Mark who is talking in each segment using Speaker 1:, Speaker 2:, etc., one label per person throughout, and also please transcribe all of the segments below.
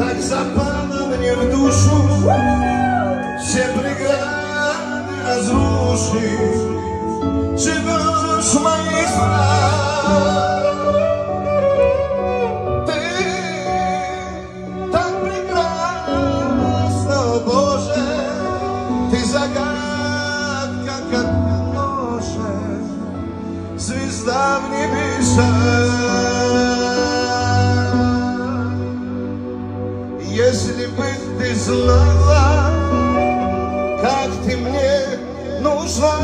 Speaker 1: tak zapala mnie w duszu, ciepły grad rozruszy żywość moich spraw. Ty tak prekrasna, o Boże, Ty zagadka noszę звезда в небесах. Если бы ты знала, как ты мне нужна,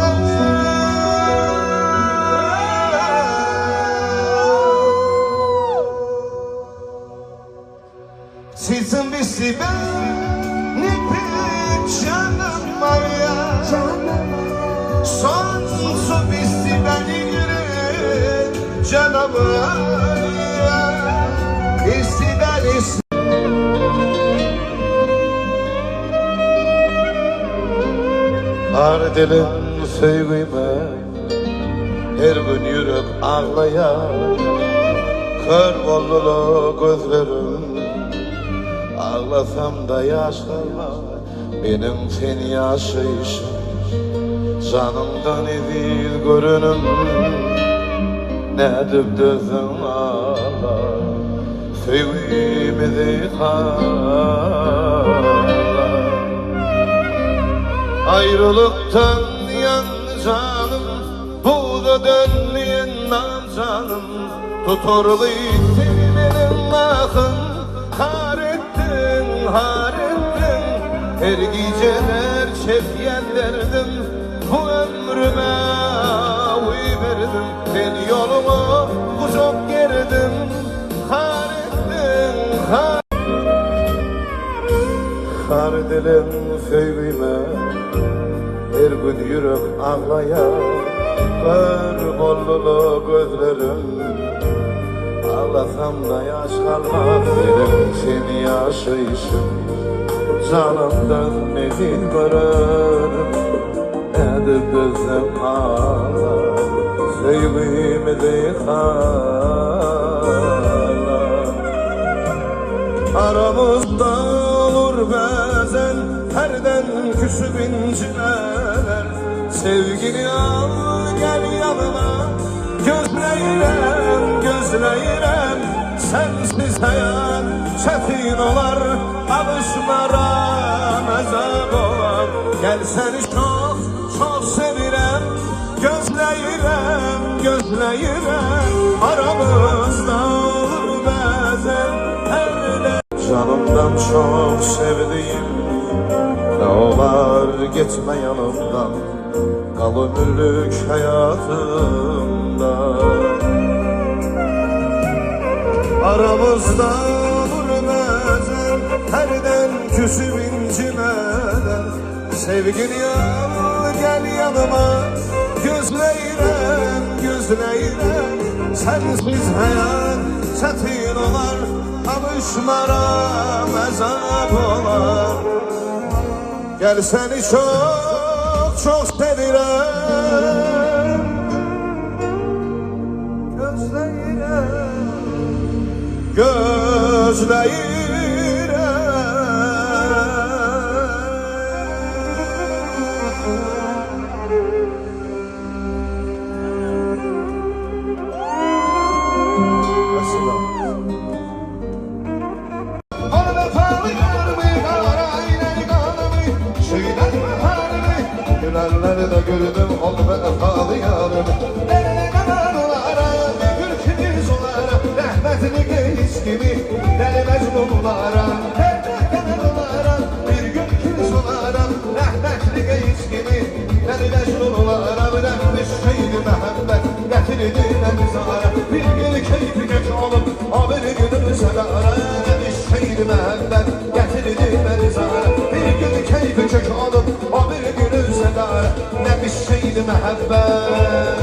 Speaker 1: птицам без тебя не петь, жанна моя, солнцу без тебя не греть, жанна моя, без тебя не снить. Har dilim sevgime her gün yürek ağlayar, kör oldu gözlerim, ağlasam da yaş kalmaz benim seni yaşayışım. Canımdan ezil görünüm, ne edip dözüm ağlar, sevgimizi kağlar. Ayrılıktan yan canım, bu da dönmeyen nam canım, tuturlu senin elin akın, har ettin, har ettin. Her geceler çefyenlerdim, bu ömrüme uy verdim. Ben yolumu uzak gerdim, har ettin, har. Har dilim sevgime her gün yürek ağlayar, kör bollulu gözlerim, ağlasam da yaş kalmaz benim seni yaşayışım. Canımdan nezil görürüm, edip gözüm ağlar, sevgimizi kağlar. Aramızda olur bazen herden küsüp incimeler, sevgini al gel yanıma, gözleyrem, gözleyrem. Sensiz hayat çetin olar, alışmaram azap olar. Gel seni çok, çok sevirem, gözleyrem, gözleyrem. Aramızda olur bazen herden. Canımdan çok sevdiğim ne olar gitme yanımdan, kal ömürlük hayatımda. Aramızda durmadan herden küsüp incimeden, sevgini al gel yanıma, gözleyrem, gözleyrem. Sensiz hayat çetin olar, alışmaram azap olar. Gel seni çok, çok sevirem, gözleyrem, gözleyrem. Gülenleri de gördüm, ol ve efalı yarım. Deli kanarlara, ürkütüz olara, rahmetini geç gibi deli mecnunlara. Deli kanarlara, bir gün küz olara, rahmetini geç gibi deli mecnunlara. Nefis şeydi mehabbet, getirdi menzara, bir gün keyfi geç olup, o bir günü sedara. Nefis şeydi mehabbet, getirdi menzara, bir gün keyfi geç olup, o bir günü sedara. Ne bir şeydi mehabbet.